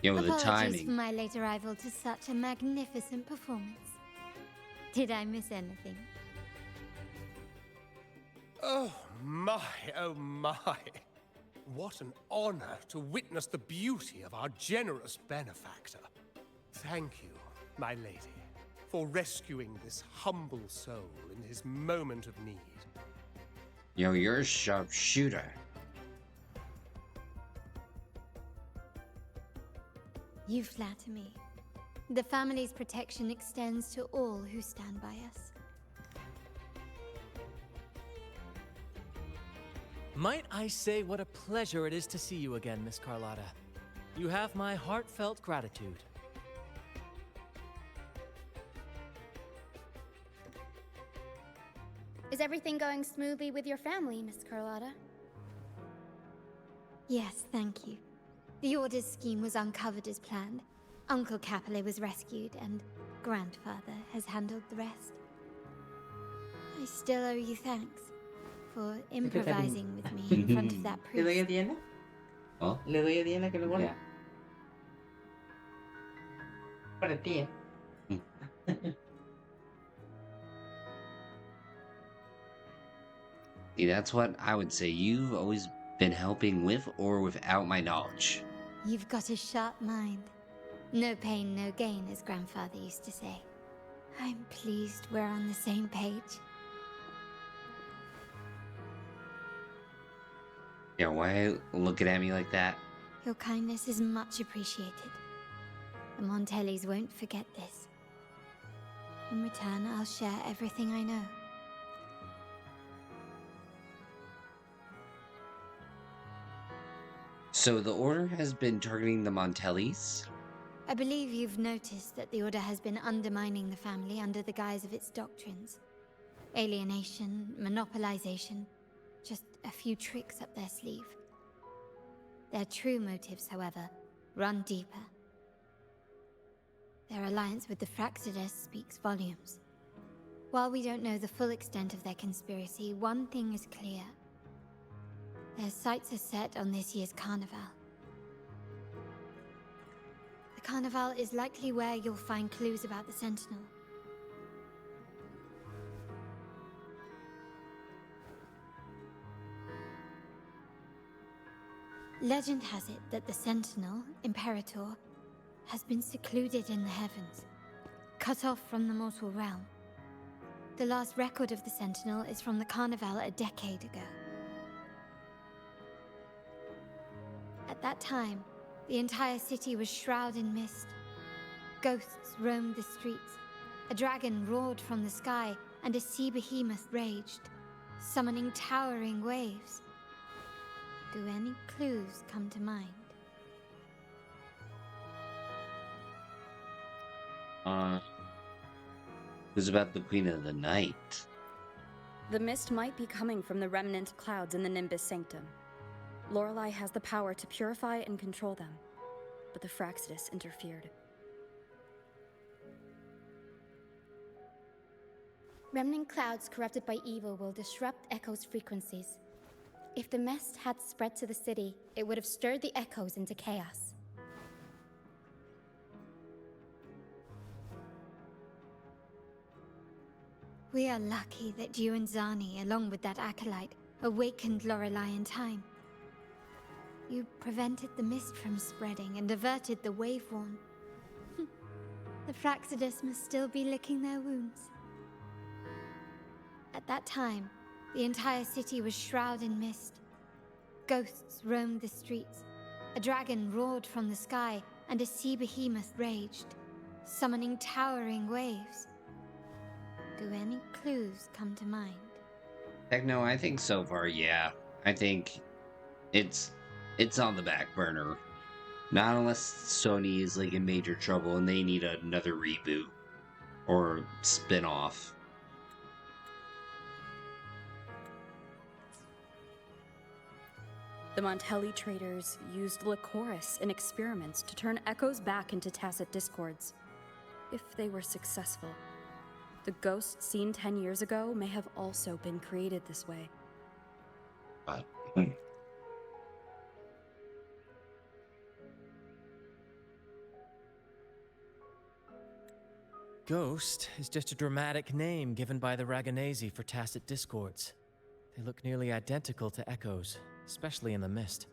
Yo, the Apologies for timing. my late arrival to such a magnificent performance. Did I miss anything? Oh my, oh my. What an honor to witness the beauty of our generous benefactor. Thank you, my lady, for rescuing this humble soul in his moment of need. Yo, you're a sharpshooter. You flatter me. The family's protection extends to all who stand by us. Might I say what a pleasure it is to see you again, Miss Carlotta. You have my heartfelt gratitude. Is everything going smoothly with your family, Miss Carlotta? Yes, thank you. The Order's scheme was uncovered as planned. Uncle Capulet was rescued, and Grandfather has handled the rest. I still owe you thanks for improvising with me in front of that ¿Le doy a priest. Diana? Oh? ¿Le doy a Diana que lo guarde? Yeah. Para ti, See, that's what I would say. You've always been helping with or without my knowledge. You've got a sharp mind. No pain, no gain, as Grandfather used to say. I'm pleased we're on the same page. Yeah, why looking at me like that? Your kindness is much appreciated. The Montellis won't forget this. In return, I'll share everything I know. So the Order has been targeting the Montellis? I believe you've noticed that the Order has been undermining the family under the guise of its doctrines. Alienation, monopolization, just a few tricks up their sleeve. Their true motives, however, run deeper. Their alliance with the Fraxidus speaks volumes. While we don't know the full extent of their conspiracy, one thing is clear. Their sights are set on this year's carnival. The carnival is likely where you'll find clues about the Sentinel. Legend has it that the Sentinel, Imperator, has been secluded in the heavens, cut off from the mortal realm. The last record of the Sentinel is from the carnival a decade ago. At that time, the entire city was shrouded in mist. Ghosts roamed the streets. A dragon roared from the sky, and a sea behemoth raged, summoning towering waves. Do any clues come to mind? It was about the Queen of the Night. The mist might be coming from the remnant clouds in the Nimbus Sanctum. Lorelei has the power to purify and control them, but the Fraxidus interfered. Remnant clouds corrupted by evil will disrupt Echo's frequencies. If the mist had spread to the city, it would have stirred the Echoes into chaos. We are lucky that you and Zani, along with that acolyte, awakened Lorelei in time. You prevented the mist from spreading and averted the wave-worn. The Fraxidus must still be licking their wounds. At that time, the entire city was shrouded in mist. Ghosts roamed the streets. A dragon roared from the sky, and a sea behemoth raged, summoning towering waves. Do any clues come to mind? Techno, I think so far, yeah. I think it's on the back burner. Not unless Sony is like in major trouble and they need another reboot or spin-off. The Montelli traders used Lycoris in experiments to turn Echoes back into tacit discords. If they were successful, the ghosts seen 10 years ago may have also been created this way. Ghost is just a dramatic name given by the Raganesi for tacit discords. They look nearly identical to echoes, especially in the mist.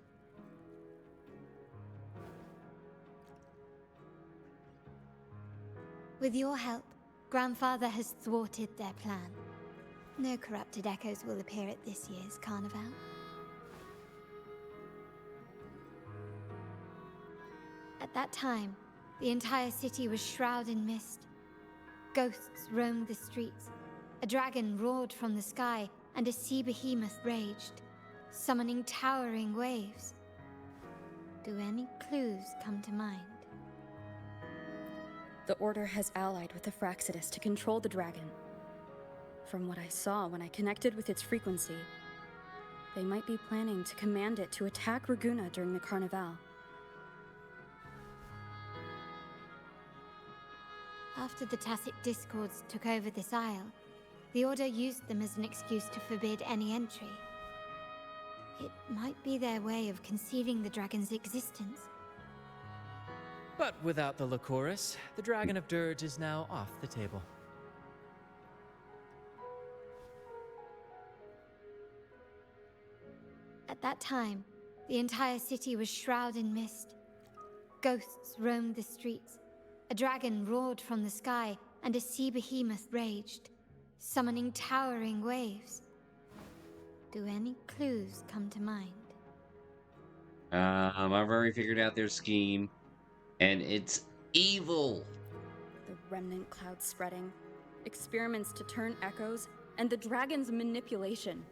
With your help, Grandfather has thwarted their plan. No corrupted echoes will appear at this year's carnival. At that time, the entire city was shrouded in mist. Ghosts roamed the streets. A dragon roared from the sky, and a sea behemoth raged, summoning towering waves. Do any clues come to mind? The Order has allied with the Fraxidus to control the dragon. From what I saw when I connected with its frequency, they might be planning to command it to attack Raguna during the Carnival. After the tacit discords took over this isle, the Order used them as an excuse to forbid any entry. It might be their way of concealing the dragon's existence. But without the Lycoris, the Dragon of Dirge is now off the table. At that time, the entire city was shrouded in mist. Ghosts roamed the streets. A dragon roared from the sky, and a sea behemoth raged, summoning towering waves. Do any clues come to mind? I've already figured out their scheme, and it's evil. The remnant cloud spreading, experiments to turn echoes, and the dragon's manipulation.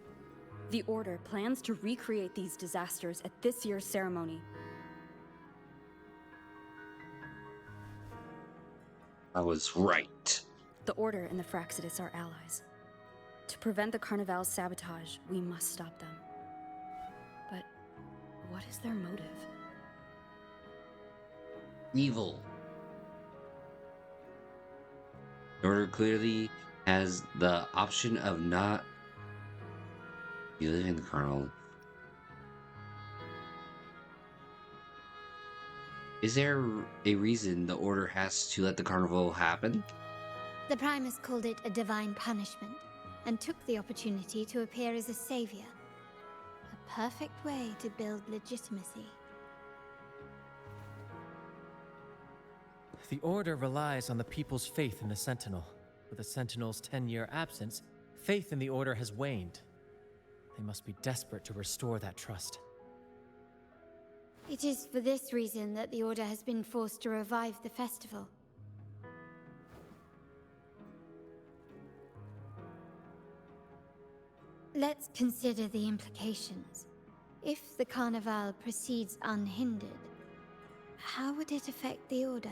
The Order plans to recreate these disasters at this year's ceremony. I was right. The Order and the Fraxidus are allies. To prevent the Carnival's sabotage, we must stop them. But what is their motive? Evil. The Order clearly has the option of not living the carnival. Is there a reason the Order has to let the carnival happen? The Primus called it a divine punishment, and took the opportunity to appear as a savior. A perfect way to build legitimacy. The Order relies on the people's faith in the Sentinel. With the Sentinel's 10-year absence, faith in the Order has waned. They must be desperate to restore that trust. It is for this reason that the Order has been forced to revive the festival. Let's consider the implications. If the Carnival proceeds unhindered, how would it affect the Order?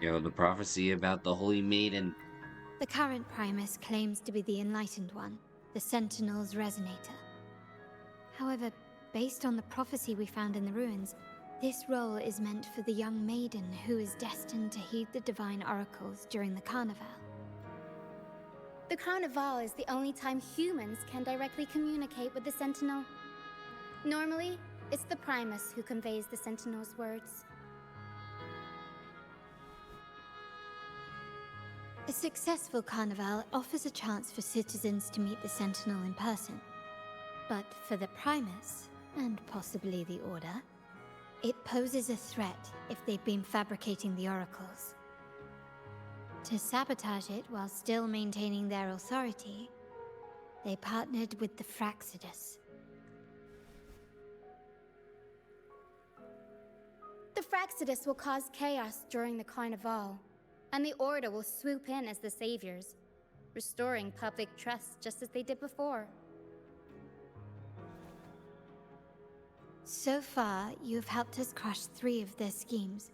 The prophecy about the Holy Maiden. The current Primus claims to be the Enlightened One, the Sentinel's Resonator. However, based on the prophecy we found in the ruins, this role is meant for the young maiden who is destined to heed the divine oracles during the Carnival. The Carnival is the only time humans can directly communicate with the Sentinel. Normally, it's the Primus who conveys the Sentinel's words. A successful Carnival offers a chance for citizens to meet the Sentinel in person. But for the Primus, and possibly the Order, it poses a threat if they've been fabricating the oracles. To sabotage it while still maintaining their authority, they partnered with the Fraxidus. The Fraxidus will cause chaos during the Carnival, and the Order will swoop in as the saviors, restoring public trust just as they did before. So far, you have helped us crush 3 of their schemes.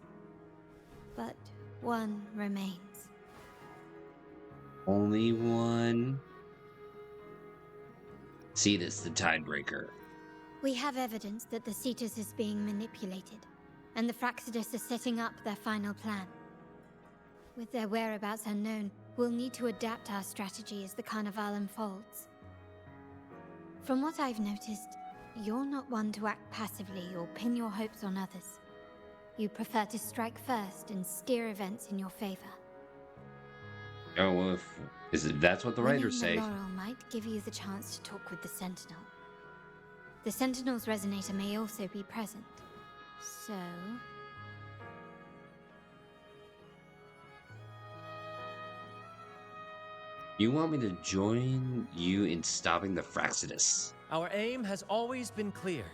But one remains. Only one. Cetus, the Tidebreaker. We have evidence that the Cetus is being manipulated, and the Fraxidus are setting up their final plan. With their whereabouts unknown, we'll need to adapt our strategy as the Carnival unfolds. From what I've noticed, you're not one to act passively or pin your hopes on others. You prefer to strike first and steer events in your favor. Oh, well, that's what the writers Winning say. the laurel might give you the chance to talk with the Sentinel. The Sentinel's resonator may also be present. So... You want me to join you in stopping the Fraxidus? Our aim has always been clear: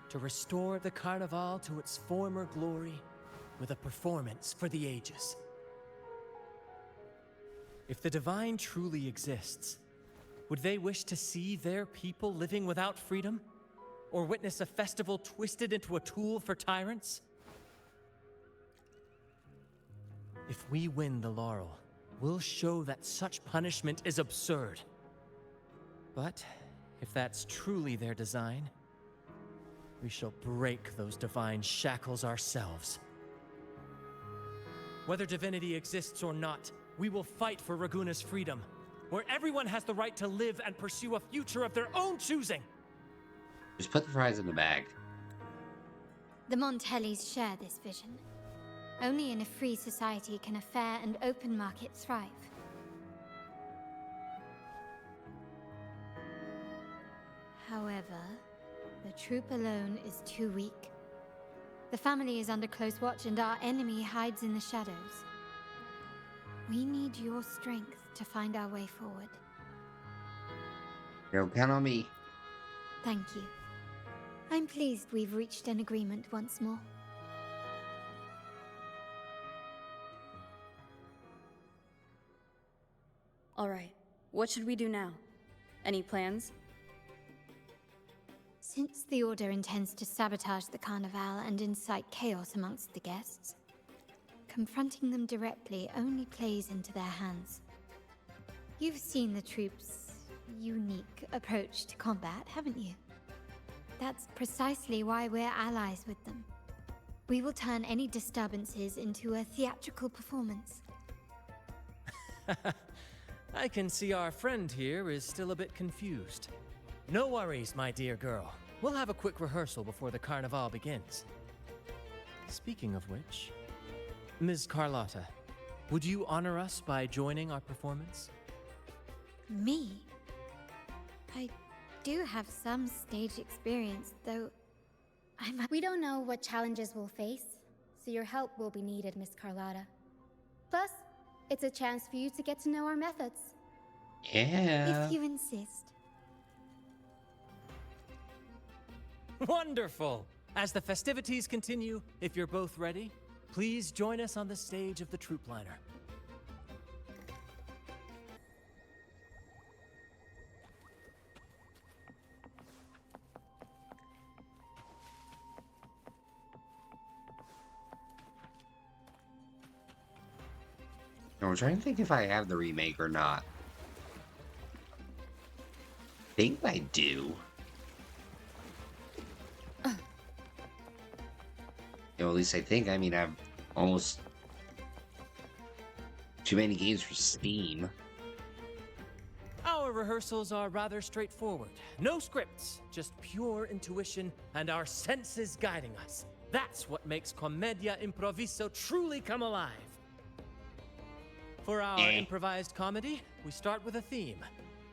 to restore the Carnival to its former glory with a performance for the ages. If the Divine truly exists, would they wish to see their people living without freedom? Or witness a festival twisted into a tool for tyrants? If we win the laurel, we'll show that such punishment is absurd. But if that's truly their design, we shall break those divine shackles ourselves. Whether divinity exists or not, we will fight for Raguna's freedom, where everyone has the right to live and pursue a future of their own choosing. Just put the fries in the bag. The Montellis share this vision. Only in a free society can a fair and open market thrive. However, the troop alone is too weak. The family is under close watch and our enemy hides in the shadows. We need your strength to find our way forward. You'll count on me. Thank you. I'm pleased we've reached an agreement once more. All right, what should we do now? Any plans? Since the Order intends to sabotage the Carnival and incite chaos amongst the guests, confronting them directly only plays into their hands. You've seen the troops' unique approach to combat, haven't you? That's precisely why we're allies with them. We will turn any disturbances into a theatrical performance. I can see our friend here is still a bit confused. No worries, my dear girl. We'll have a quick rehearsal before the Carnival begins. Speaking of which, Ms. Carlotta, would you honor us by joining our performance? Me? I do have some stage experience, though We don't know what challenges we'll face, so your help will be needed, Miss Carlotta. Plus, it's a chance for you to get to know our methods. Yeah. If you insist. Wonderful! As the festivities continue, if you're both ready, please join us on the stage of the troop liner. I'm trying to think if I have the remake or not. I think I do. You know, at least I think. I mean, I've almost too many games for Steam. Our rehearsals are rather straightforward. No scripts, just pure intuition and our senses guiding us. That's what makes Commedia Improviso truly come alive. For our improvised comedy, we start with a theme.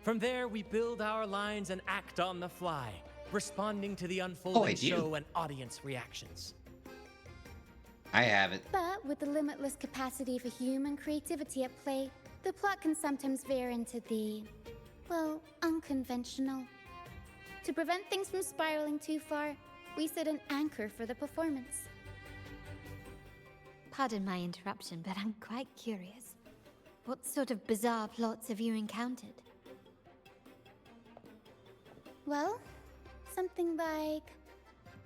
From there, we build our lines and act on the fly, responding to the unfolding show and audience reactions. I have it. But with the limitless capacity for human creativity at play, the plot can sometimes veer into the, well, unconventional. To prevent things from spiraling too far, we set an anchor for the performance. Pardon my interruption, but I'm quite curious. What sort of bizarre plots have you encountered? Well, something like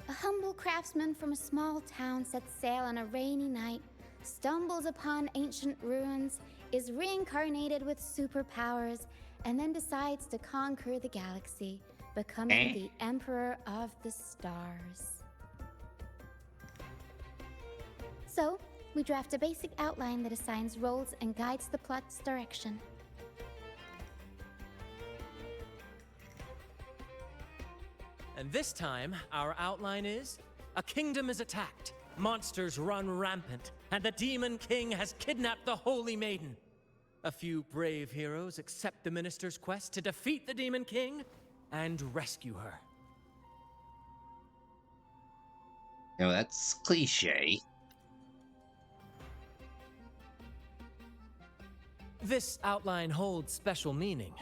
a humble craftsman from a small town sets sail on a rainy night, stumbles upon ancient ruins, is reincarnated with superpowers, and then decides to conquer the galaxy, becoming the Emperor of the Stars. So, we draft a basic outline that assigns roles and guides the plot's direction. And this time, our outline is: a kingdom is attacked, monsters run rampant, and the Demon King has kidnapped the Holy Maiden. A few brave heroes accept the minister's quest to defeat the Demon King and rescue her. You know, that's cliche. This outline holds special meaning.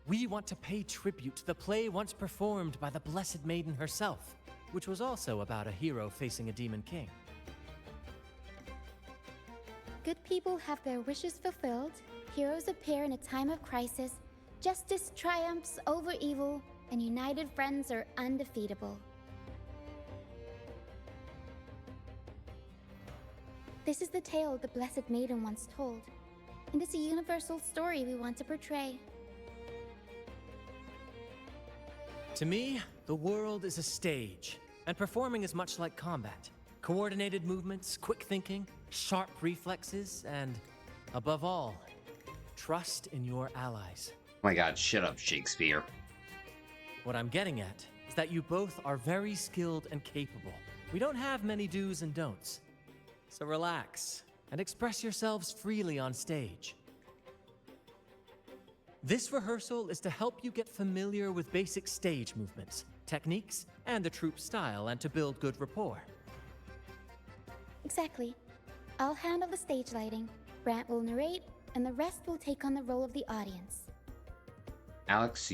We want to pay tribute to the play once performed by the Blessed Maiden herself, which was also about a hero facing a Demon King. Good people have their wishes fulfilled, heroes appear in a time of crisis, justice triumphs over evil, and united friends are undefeatable. This is the tale the Blessed Maiden once told, and it's a universal story we want to portray. To me, the world is a stage, and performing is much like combat. Coordinated movements, quick thinking, sharp reflexes, and, above all, trust in your allies. Oh my god, shut up, Shakespeare. What I'm getting at is that you both are very skilled and capable. We don't have many do's and don'ts. So relax and express yourselves freely on stage. This rehearsal is to help you get familiar with basic stage movements, techniques, and the troupe style, and to build good rapport. Exactly. I'll handle the stage lighting, Brant will narrate, and the rest will take on the role of the audience. Alex,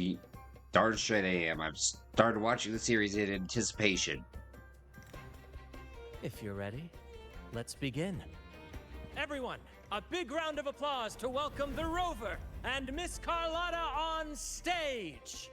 darn straight I am. I've started watching the series in anticipation. If you're ready, let's begin. Everyone, a big round of applause to welcome the Rover and Miss Carlotta on stage!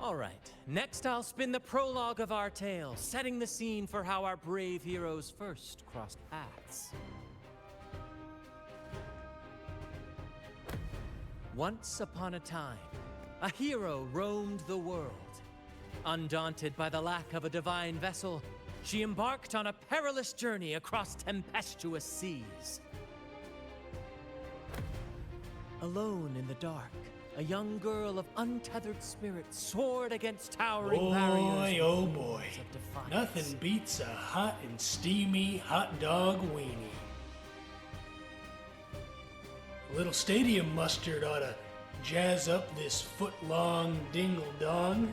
All right, next I'll spin the prologue of our tale, setting the scene for how our brave heroes first crossed paths. Once upon a time, a hero roamed the world. Undaunted by the lack of a divine vessel, she embarked on a perilous journey across tempestuous seas. Alone in the dark, a young girl of untethered spirit soared against towering barriers. Boy, oh boy. Of defiance. Nothing beats a hot and steamy hot dog weenie. A little stadium mustard ought to jazz up this foot-long dingle-dong.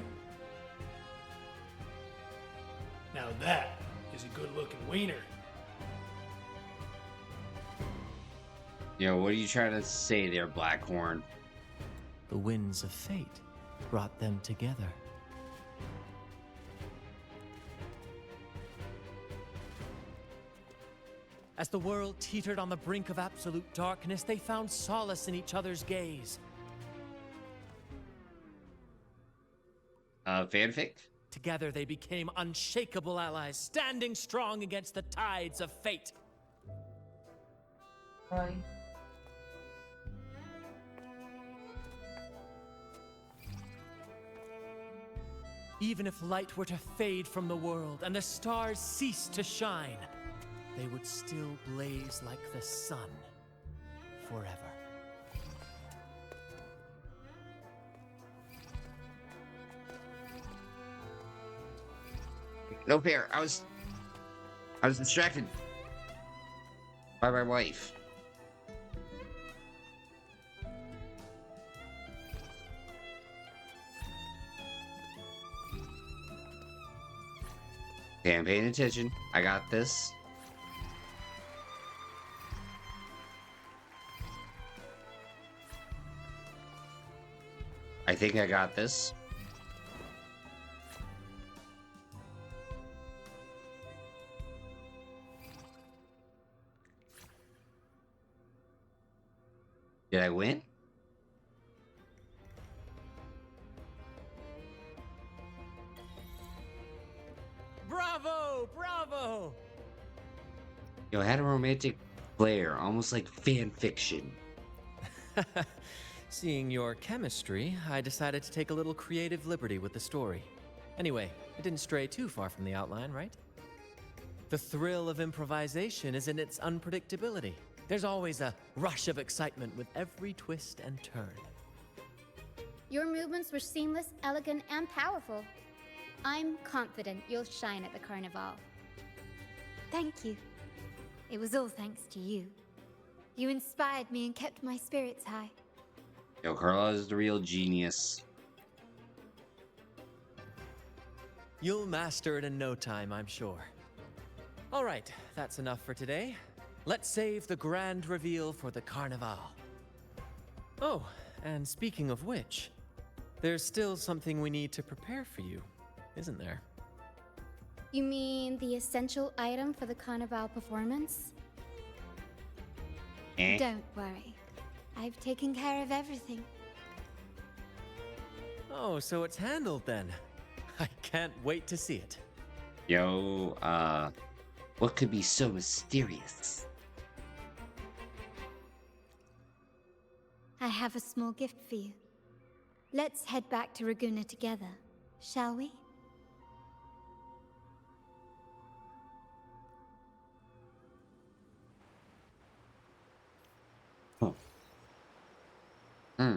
Now that is a good-looking wiener. Yo, what are you trying to say there, Blackhorn? The winds of fate brought them together. As the world teetered on the brink of absolute darkness, they found solace in each other's gaze. Fanfic? Together they became unshakable allies, standing strong against the tides of fate. Right. Even if light were to fade from the world and the stars cease to shine, they would still blaze like the sun forever. No fair. I was distracted by my wife. Okay, I'm paying attention. I got this. I think I got this. Did I win? Bravo! Bravo! Yo, it had a romantic flair, almost like fan fiction. Seeing your chemistry, I decided to take a little creative liberty with the story. Anyway, it didn't stray too far from the outline, right? The thrill of improvisation is in its unpredictability. There's always a rush of excitement with every twist and turn. Your movements were seamless, elegant, and powerful. I'm confident you'll shine at the Carnival. Thank you. It was all thanks to you. You inspired me and kept my spirits high. Yo, Carla is the real genius. You'll master it in no time, I'm sure. All right, that's enough for today. Let's save the grand reveal for the Carnival. Oh, and speaking of which, there's still something we need to prepare for you, isn't there? You mean the essential item for the Carnival performance? Don't worry. I've taken care of everything. Oh, so it's handled then. I can't wait to see it. Yo, what could be so mysterious? I have a small gift for you. Let's head back to Raguna together, shall we? Huh.